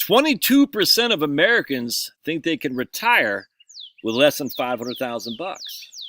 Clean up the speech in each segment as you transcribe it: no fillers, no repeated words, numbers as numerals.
22% of Americans think they can retire with less than $500,000.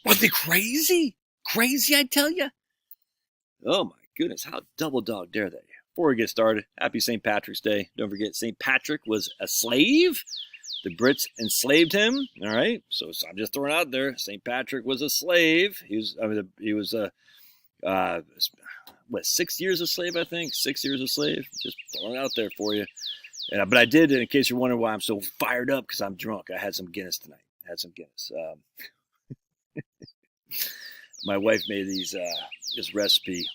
What, they crazy? Crazy, I tell you. Oh my goodness, how double dog dare they? Before we get started, happy St. Patrick's Day. Don't forget, St. Patrick was a slave. The Brits enslaved him. All right, so I'm just throwing it out there. St. Patrick was a slave. He was 6 years a slave, I think. 6 years a slave. Just throwing it out there for you. But I did, in case you're wondering why I'm so fired up, because I'm drunk. I had some Guinness tonight. My wife made this recipe,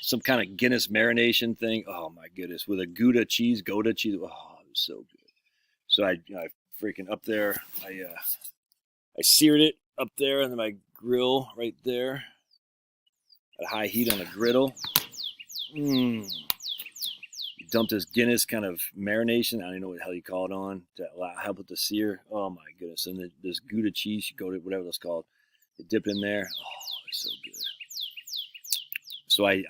some kind of Guinness marination thing. Oh my goodness, with a Gouda cheese. Oh, it was so good. So I freaking up there. I seared it up there on my grill right there at high heat on the griddle. Dumped this Guinness kind of marination. I don't even know what the hell you call it on to help with the sear. Oh my goodness! And this Gouda cheese, you go to whatever that's called. You dip it in there. Oh, it's so good. So I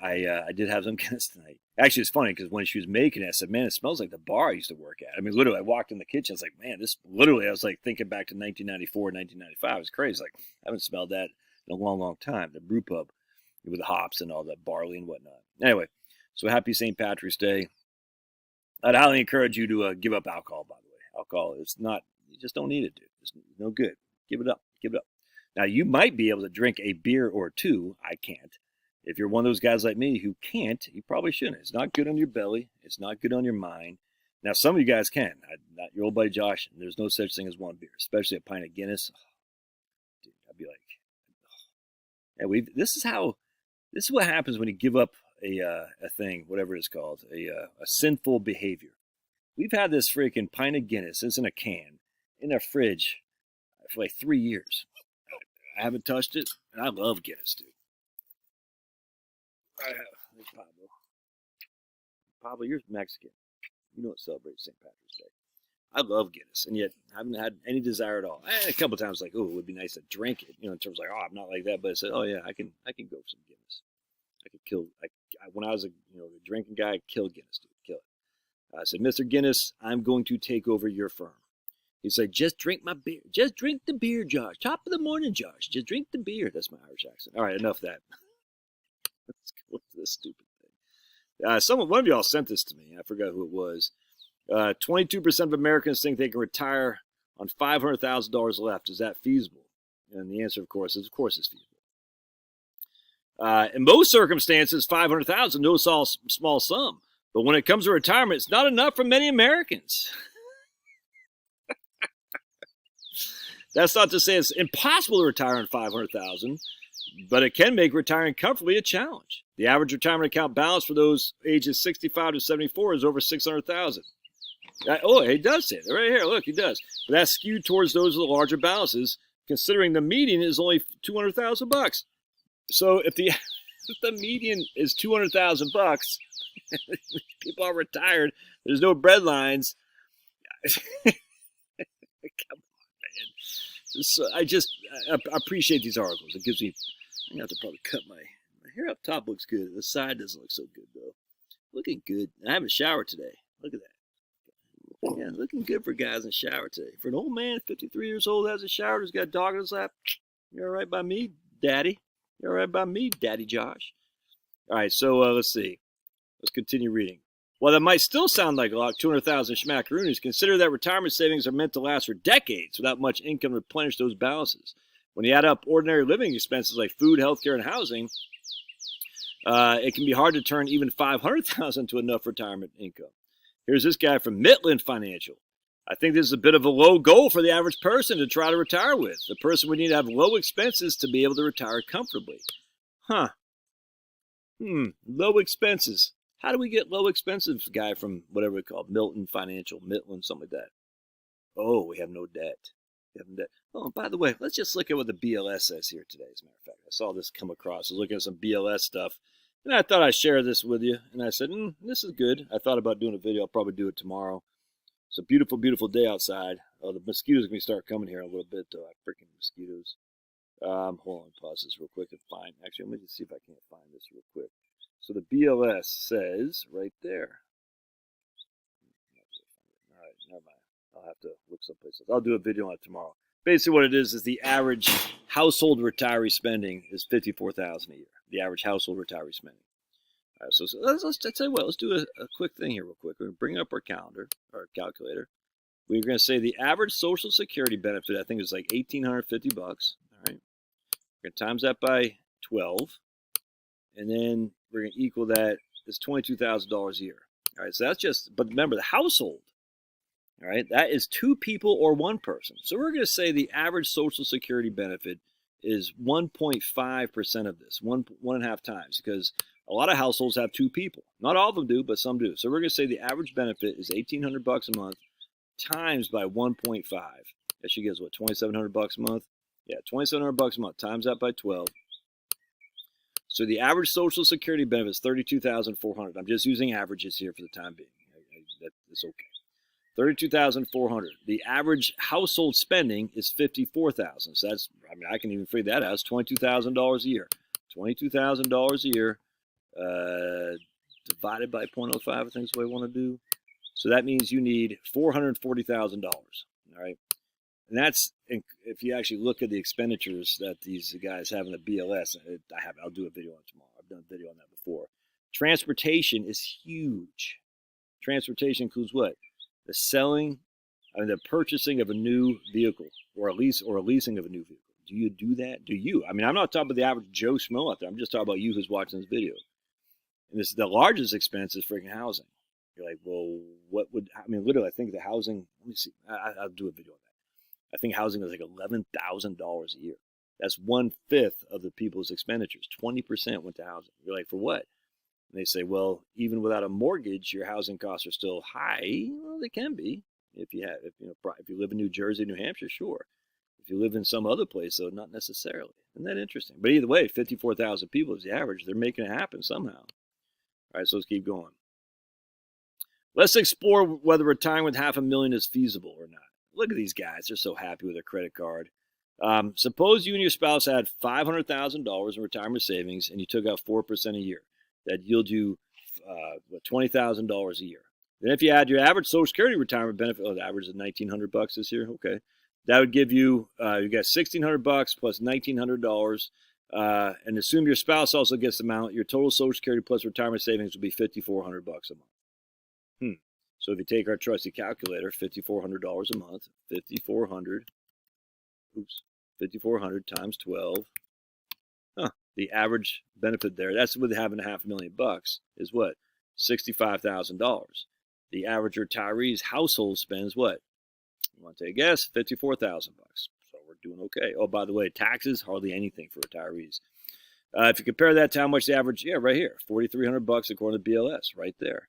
did have some Guinness tonight. Actually, it's funny because when she was making it, I said, "Man, it smells like the bar I used to work at." I mean, literally, I walked in the kitchen. I was like, "Man, this." Literally, I was like thinking back to 1994, 1995. It was crazy. Like I haven't smelled that in a long, long time. The brew pub with the hops and all that barley and whatnot. Anyway, so happy St. Patrick's Day. I'd highly encourage you to give up alcohol, by the way. Alcohol is not, you just don't need it, dude. It's no good. Give it up. Give it up. Now, you might be able to drink a beer or two. I can't. If you're one of those guys like me who can't, you probably shouldn't. It's not good on your belly. It's not good on your mind. Now, some of you guys can. Not your old buddy Josh. There's no such thing as one beer, especially a pint of Guinness. Oh, dude, I'd be like, oh. And this is what happens when you give up a thing, whatever it's called, a sinful behavior. We've had this freaking pint of Guinness. It's in a can, in a fridge, for like 3 years. I haven't touched it, and I love Guinness, dude. There's Pablo. Pablo, you're Mexican. You don't celebrate St. Patrick's Day. I love Guinness, and yet I haven't had any desire at all. A couple times, like, oh, it would be nice to drink it, in terms of like, oh, I'm not like that, but I said, oh yeah, I can go for some Guinness. I could kill. When I was a drinking guy, I'd kill Guinness, dude. Kill it. I said, Mr. Guinness, I'm going to take over your firm. He said, just drink my beer. Just drink the beer, Josh. Top of the morning, Josh. Just drink the beer. That's my Irish accent. All right, enough of that. Let's go to this stupid thing. One of y'all sent this to me. I forgot who it was. 22% of Americans think they can retire on $500,000 left. Is that feasible? And the answer, of course, it's feasible. In most circumstances, $500,000 no small sum. But when it comes to retirement, it's not enough for many Americans. That's not to say it's impossible to retire on $500,000, but it can make retiring comfortably a challenge. The average retirement account balance for those ages 65 to 74 is over $600,000. Oh, he does say it right here. Look, he does. But that's skewed towards those with the larger balances, considering the median is only $200,000. So if the median is $200,000, people are retired. There's no bread lines. Come on, man. So I appreciate these articles. It gives me. I'm gonna have to probably cut my hair up top. Looks good. The side doesn't look so good though. Looking good. I haven't showered today. Look at that. Yeah, looking good for guys in the shower today. For an old man, 53 years old, hasn't showered, who's got a dog in his lap. You're all right by me, Daddy. You're all right by me, Daddy Josh. All right, so let's see. Let's continue reading. While that might still sound like a lot, 200,000 schmackaroonies, consider that retirement savings are meant to last for decades without much income to replenish those balances. When you add up ordinary living expenses like food, healthcare, and housing, it can be hard to turn even $500,000 to enough retirement income. Here's this guy from Midland Financial. I think this is a bit of a low goal for the average person to try to retire with. The person would need to have low expenses to be able to retire comfortably. Low expenses. How do we get low expenses, guy from whatever it's called, Milton Financial, Midland, something like that? Oh, we have no debt. Oh, by the way, let's just look at what the BLS says here today, as a matter of fact. I saw this come across. I was looking at some BLS stuff, and I thought I'd share this with you. And I said, this is good. I thought about doing a video. I'll probably do it tomorrow. It's a beautiful, beautiful day outside. Oh, the mosquitoes are going to start coming here in a little bit, though. Freaking mosquitoes. Hold on, pause this real quick and find. Actually, let me just see if I can't find this real quick. So the BLS says right there. Never mind. I'll have to look someplace else. I'll do a video on it tomorrow. Basically, what it is the average household retiree spending is $54,000 a year. The average household retiree spending. All right, so let's tell you what. Let's do a quick thing here, real quick. We're gonna bring up our calendar, our calculator. We're gonna say the average Social Security benefit, I think, is like $1,850. All right. We're gonna times that by 12, and then we're gonna equal that. It's $22,000 a year. All right. So that's just. But remember, the household. All right, that is 2 people or 1 person. So we're going to say the average Social Security benefit is 1.5% of this, 1.5 times, because a lot of households have 2 people. Not all of them do, but some do. So we're going to say the average benefit is $1,800 a month times by 1.5. That should give us what, $2,700 a month? Yeah, $2,700 a month. Times that by 12. So the average Social Security benefit is $32,400. I'm just using averages here for the time being. That's okay. $32,400. The average household spending is $54,000. So that's, I mean, I can even figure that out. It's $22,000 a year. $22,000 a year divided by 0.05, I think is what I want to do. So that means you need $440,000. All right. And that's, if you actually look at the expenditures that these guys have in the BLS, I'll do a video on it tomorrow. I've done a video on that before. Transportation is huge. Transportation includes what? The purchasing of a new vehicle or a leasing of a new vehicle. Do you do that? Do you? I mean, I'm not talking about the average Joe Schmo out there. I'm just talking about you who's watching this video. And this is the largest expense is freaking housing. You're like, well, literally, I think the housing, let me see. I'll do a video on that. I think housing is like $11,000 a year. That's 1/5 of the people's expenditures. 20% went to housing. You're like, for what? And they say, well, even without a mortgage, your housing costs are still high. Well, they can be. If you live in New Jersey, New Hampshire, sure. If you live in some other place, though, not necessarily. Isn't that interesting? But either way, 54,000 people is the average. They're making it happen somehow. All right, so let's keep going. Let's explore whether retiring with $500,000 is feasible or not. Look at these guys. They're so happy with their credit card. Suppose you and your spouse had $500,000 in retirement savings and you took out 4% a year. That yield you $20,000 a year. Then if you add your average Social Security retirement benefit, the average is $1,900 this year. Okay, that would give you you got $1,600 plus $1,900, and assume your spouse also gets the amount. Your total Social Security plus retirement savings would be $5,400 a month. So if you take our trusty calculator, $5,400 a month, 5,400 times 12. The average benefit there, that's with having $500,000, is what? $65,000. The average retiree's household spends what? You want to take a guess? $54,000. So we're doing okay. Oh, by the way, taxes, hardly anything for retirees. If you compare that to how much the average, right here, $4,300 according to BLS, right there.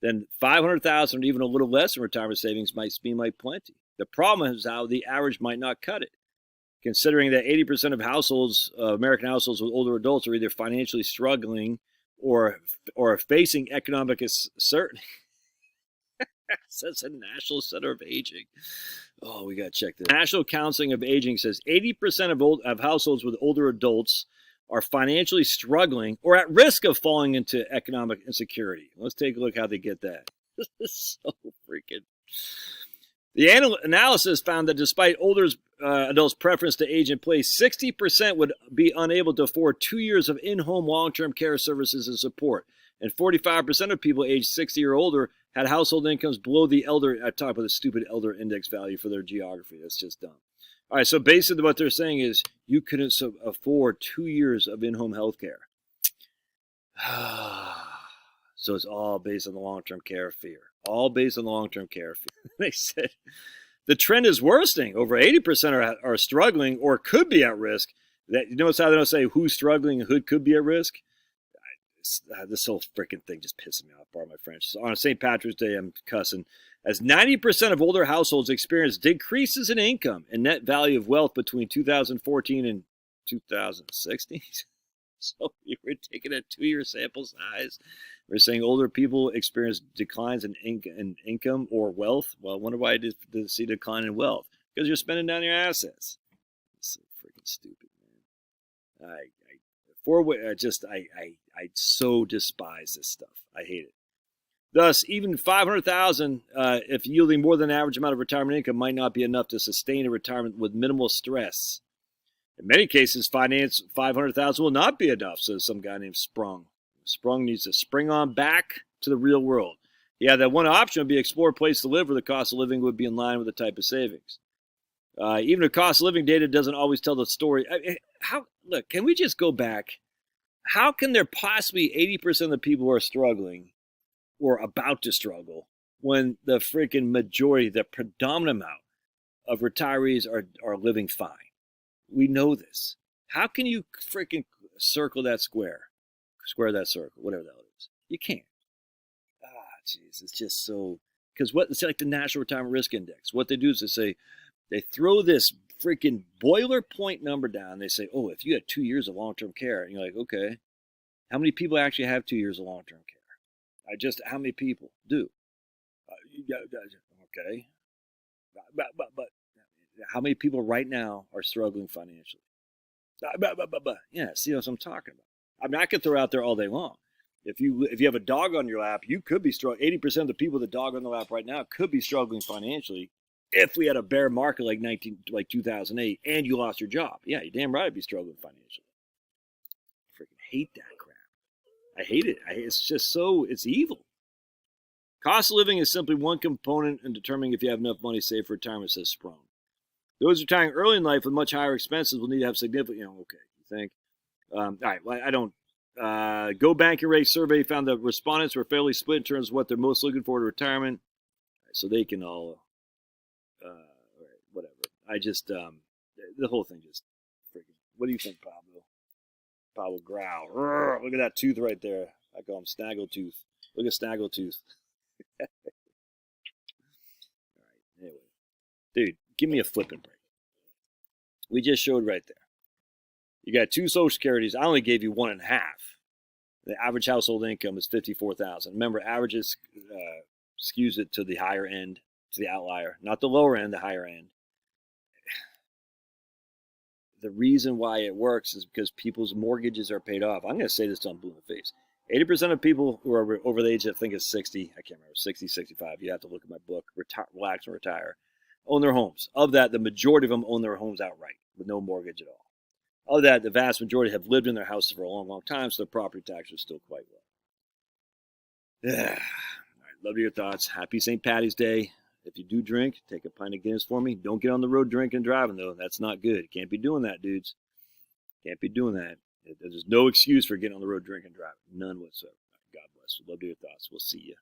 Then $500,000 or even a little less in retirement savings might seem like plenty. The problem is how the average might not cut it. Considering that 80% of households, American households with older adults, are either financially struggling or facing economic uncertainty. Says the National Center of Aging. Oh, we got to check this. National Counseling of Aging says 80% of households with older adults are financially struggling or at risk of falling into economic insecurity. Let's take a look how they get that. This is so freaking... The analysis found that despite older adults' preference to age in place, 60% would be unable to afford 2 years of in-home long-term care services and support. And 45% of people aged 60 or older had household incomes below the I talk about the stupid elder index value for their geography. That's just dumb. All right, so basically what they're saying is you couldn't afford 2 years of in-home health care. So it's all based on the long-term care fear. All based on the long-term care fear. They said the trend is worsening. Over 80% are struggling or could be at risk. That, you notice how they don't say who's struggling and who could be at risk? This whole freaking thing just pisses me off, pardon my French. So on St. Patrick's Day, I'm cussing. As 90% of older households experience decreases in income and net value of wealth between 2014 and 2016. So you were taking a 2-year sample size. We're saying older people experience declines in income or wealth. Well, I wonder why I did see a decline in wealth. Because you're spending down your assets. It's so freaking stupid, man. I so despise this stuff. I hate it. Thus, even $500,000, if yielding more than average amount of retirement income, might not be enough to sustain a retirement with minimal stress. In many cases, $500,000 will not be enough, says some guy named Sprung. Sprung needs to spring on back to the real world. Yeah, that one option would be explore a place to live where the cost of living would be in line with the type of savings. Even the cost of living data doesn't always tell the story. Look, can we just go back? How can there possibly 80% of the people who are struggling or about to struggle when the freaking majority, the predominant amount of retirees are living fine? We know this. How can you freaking circle that square that circle, whatever the hell it is? You can't. Jeez, it's just so, because it's like the National Retirement Risk Index. What they do is they throw this freaking boilerplate number down. They say, oh, if you had 2 years of long-term care, and you're like, okay, how many people actually have 2 years of long-term care? How many people do? Okay. But how many people right now are struggling financially? Yeah, see what I'm talking about. I mean, I could throw out there all day long. If you have a dog on your lap, you could be struggling. 80% of the people with a dog on the lap right now could be struggling financially if we had a bear market like 2008 and you lost your job. Yeah, you're damn right I'd be struggling financially. I freaking hate that crap. I hate it. It's just it's evil. Cost of living is simply one component in determining if you have enough money saved for retirement, says Sprung. Those retiring early in life with much higher expenses will need to have significant, okay, you think? All right, well, I don't. Go Bank and Rate survey found that respondents were fairly split in terms of what they're most looking for to retirement. So they can all, whatever. The whole thing just freaking. What do you think, Pablo? Pablo growl. Look at that tooth right there. I call him Snaggletooth. Look at Snaggletooth. All right, anyway. Dude, give me a flipping break. We just showed right there. You got 2 Social Securities. I only gave you 1.5. The average household income is $54,000. Remember, averages skews it to the higher end, to the outlier, not the lower end, the higher end. The reason why it works is because people's mortgages are paid off. I'm going to say this till I'm blue in the face. 80% of people who are over the age, I think it's 60, I can't remember, 60, 65, you have to look at my book, Relax and Retire, own their homes. Of that, the majority of them own their homes outright with no mortgage at all. Of that, the vast majority have lived in their houses for a long, long time, so their property tax is still quite low. Yeah. All right, love your thoughts. Happy St. Paddy's Day. If you do drink, take a pint of Guinness for me. Don't get on the road drinking and driving, though. That's not good. Can't be doing that, dudes. Can't be doing that. There's no excuse for getting on the road drinking and driving. None whatsoever. God bless you. Love your thoughts. We'll see you.